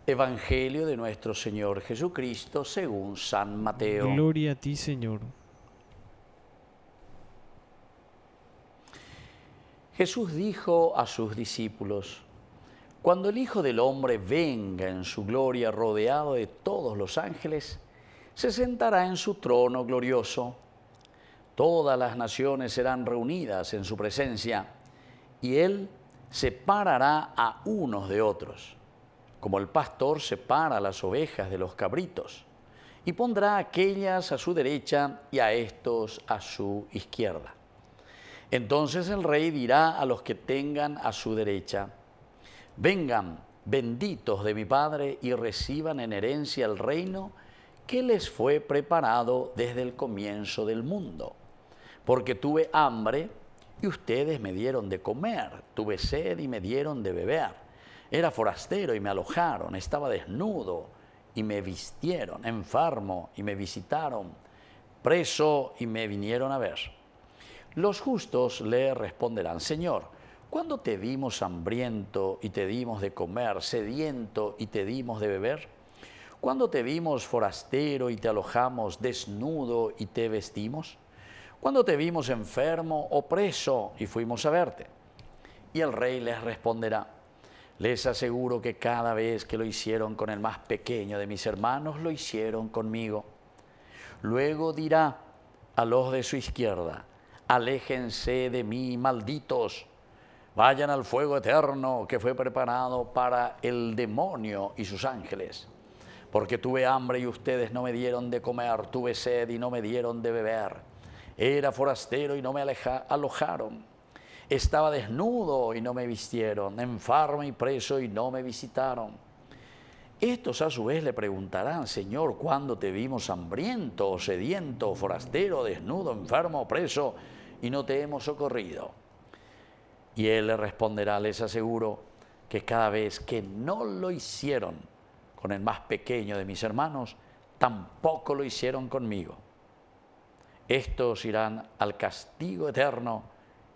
Evangelio de nuestro Señor Jesucristo según San Mateo. Gloria a ti, Señor. Jesús dijo a sus discípulos: cuando el Hijo del Hombre venga en su gloria rodeado de todos los ángeles, se sentará en su trono glorioso. Todas las naciones serán reunidas en su presencia y Él separará a unos de otros, como el pastor separa las ovejas de los cabritos, y pondrá a aquellas a su derecha y a estos a su izquierda. Entonces el rey dirá a los que tengan a su derecha: vengan, benditos de mi Padre, y reciban en herencia el reino que les fue preparado desde el comienzo del mundo. Porque tuve hambre y ustedes me dieron de comer, tuve sed y me dieron de beber, era forastero y me alojaron, estaba desnudo y me vistieron, enfermo y me visitaron, preso y me vinieron a ver. Los justos le responderán: Señor, ¿cuándo te vimos hambriento y te dimos de comer, sediento y te dimos de beber? ¿Cuándo te vimos forastero y te alojamos, desnudo y te vestimos? ¿Cuándo te vimos enfermo o preso y fuimos a verte? Y el rey les responderá: les aseguro que cada vez que lo hicieron con el más pequeño de mis hermanos, lo hicieron conmigo. Luego dirá a los de su izquierda: aléjense de mí, malditos, vayan al fuego eterno que fue preparado para el demonio y sus ángeles. Porque tuve hambre y ustedes no me dieron de comer, tuve sed y no me dieron de beber, era forastero y no me alojaron, estaba desnudo y no me vistieron, enfermo y preso y no me visitaron. Estos a su vez le preguntarán: Señor, ¿cuándo te vimos hambriento, o sediento, forastero, desnudo, enfermo o preso y no te hemos socorrido? Y él le responderá: les aseguro que cada vez que no lo hicieron con el más pequeño de mis hermanos, tampoco lo hicieron conmigo. Estos irán al castigo eterno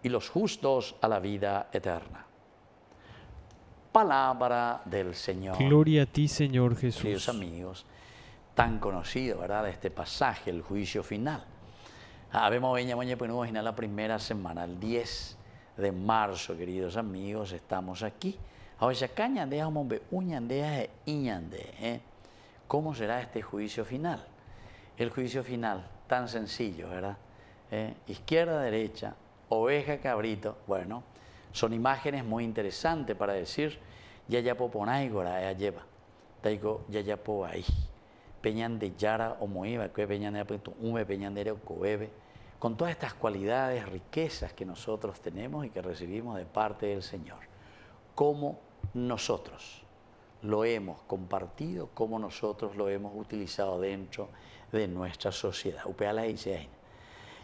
y los justos a la vida eterna. Palabra del Señor. Gloria a ti, Señor Jesús. Queridos amigos, tan conocido, ¿verdad?, este pasaje, el juicio final. Habemos la primera semana, el 10 de marzo, queridos amigos, estamos aquí. Ahora, ¿cómo será este juicio final? El juicio final, tan sencillo, ¿verdad? Izquierda, derecha, oveja, cabrito. Bueno, son imágenes muy interesantes para decir: yayapo ponaigora lleva, taigo yayapo ahí, peñan de yara o moiva, que peñan de apunto ume, peñan de coebe, con todas estas cualidades, riquezas que nosotros tenemos y que recibimos de parte del Señor. Cómo nosotros lo hemos compartido, cómo nosotros lo hemos utilizado dentro de nuestra sociedad.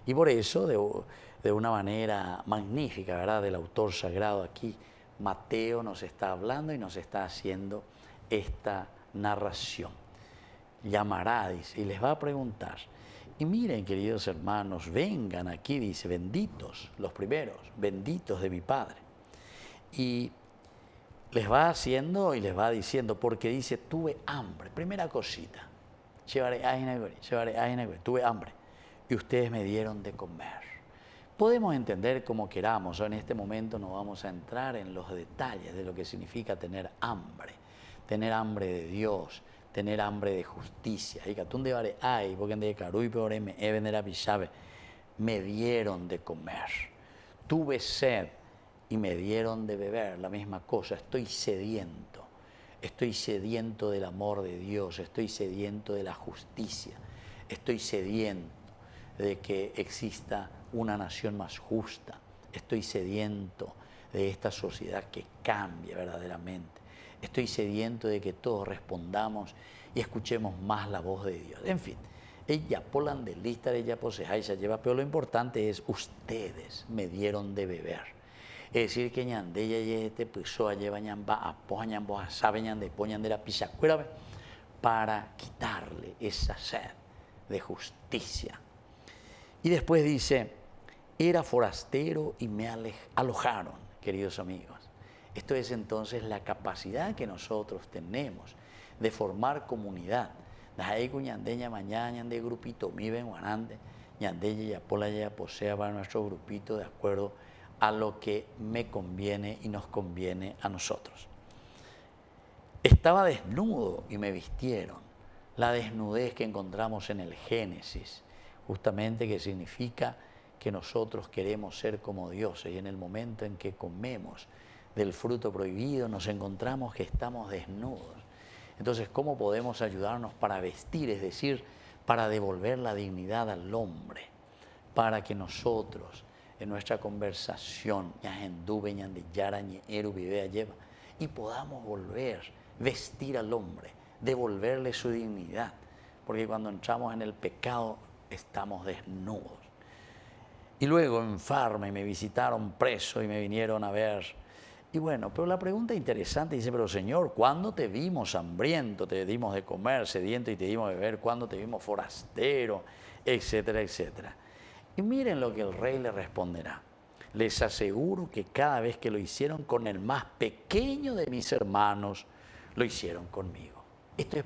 Y por eso, de una manera magnífica, ¿verdad?, del autor sagrado aquí, Mateo nos está hablando y nos está haciendo esta narración. Llamará, dice, y les va a preguntar. Y miren, queridos hermanos, vengan aquí, dice, benditos, los primeros, benditos de mi Padre. Y les va haciendo y les va diciendo, porque dice: tuve hambre. Primera cosita, tuve hambre y ustedes me dieron de comer. Podemos entender como queramos, en este momento no vamos a entrar en los detalles de lo que significa tener hambre de Dios, tener hambre de justicia. Me dieron de comer. Tuve sed y me dieron de beber, la misma cosa. Estoy sediento del amor de Dios, estoy sediento de la justicia, estoy sediento de que exista una nación más justa, estoy sediento de esta sociedad que cambie verdaderamente, estoy sediento de que todos respondamos y escuchemos más la voz de Dios. En fin, ella polan de lista, ella posee, se lleva, pero lo importante es: ustedes me dieron de beber. Es decir, que ñandella y este puso a llevar ñamba a poñambo sabe ñande poñandera pisacuera para quitarle esa sed de justicia. Y después dice: era forastero y me alojaron, queridos amigos. Esto es entonces la capacidad que nosotros tenemos de formar comunidad. Ahí cuñandeña mañana, de grupito, mi ven guanante, ñandeña ya pola ya posea para nuestro grupito de acuerdo a lo que me conviene y nos conviene a nosotros. Estaba desnudo y me vistieron. La desnudez que encontramos en el Génesis, justamente que significa que nosotros queremos ser como dioses y en el momento en que comemos del fruto prohibido nos encontramos que estamos desnudos. Entonces, ¿cómo podemos ayudarnos para vestir? Es decir, para devolver la dignidad al hombre, para que nosotros en nuestra conversación y podamos volver, vestir al hombre, devolverle su dignidad, porque cuando entramos en el pecado estamos desnudos. Y luego en Farma y me visitaron preso y me vinieron a ver. Y bueno, pero la pregunta interesante dice, pero Señor, ¿cuándo te vimos hambriento, te dimos de comer, sediento y te dimos de beber? ¿Cuándo te vimos forastero? Etcétera, etcétera. Y miren lo que el rey le responderá. Les aseguro que cada vez que lo hicieron con el más pequeño de mis hermanos, lo hicieron conmigo. Esto es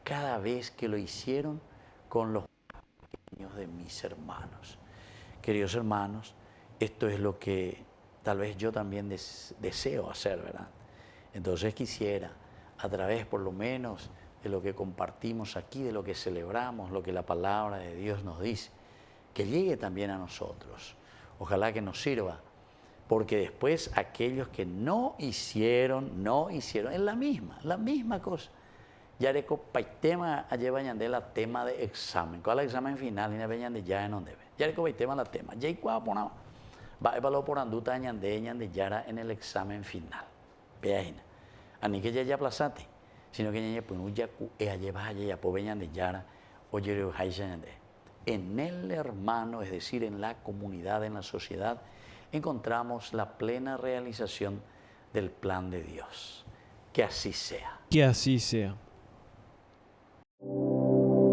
cada vez que lo hicieron con los más pequeños de mis hermanos. Queridos hermanos, esto es lo que tal vez yo también deseo hacer, ¿verdad? Entonces quisiera, a través por lo menos de lo que compartimos aquí, de lo que celebramos, lo que la palabra de Dios nos dice, que llegue también a nosotros. Ojalá que nos sirva, porque después aquellos que no hicieron, es la misma cosa. Ya reco paitema llevan de la tema de examen. ¿Cuál es el examen final? Y no venían de ya en donde ve. Ya reco paitema la tema. Ya igual ponamos. Va a evaluar por anduta de yara en el examen final. Vea ahí. Ani que ya plazate, sino que ya pues ya lleva ya pues venían de yara o yo en el hermano, es decir, en la comunidad, en la sociedad, encontramos la plena realización del plan de Dios. Que así sea. Que así sea.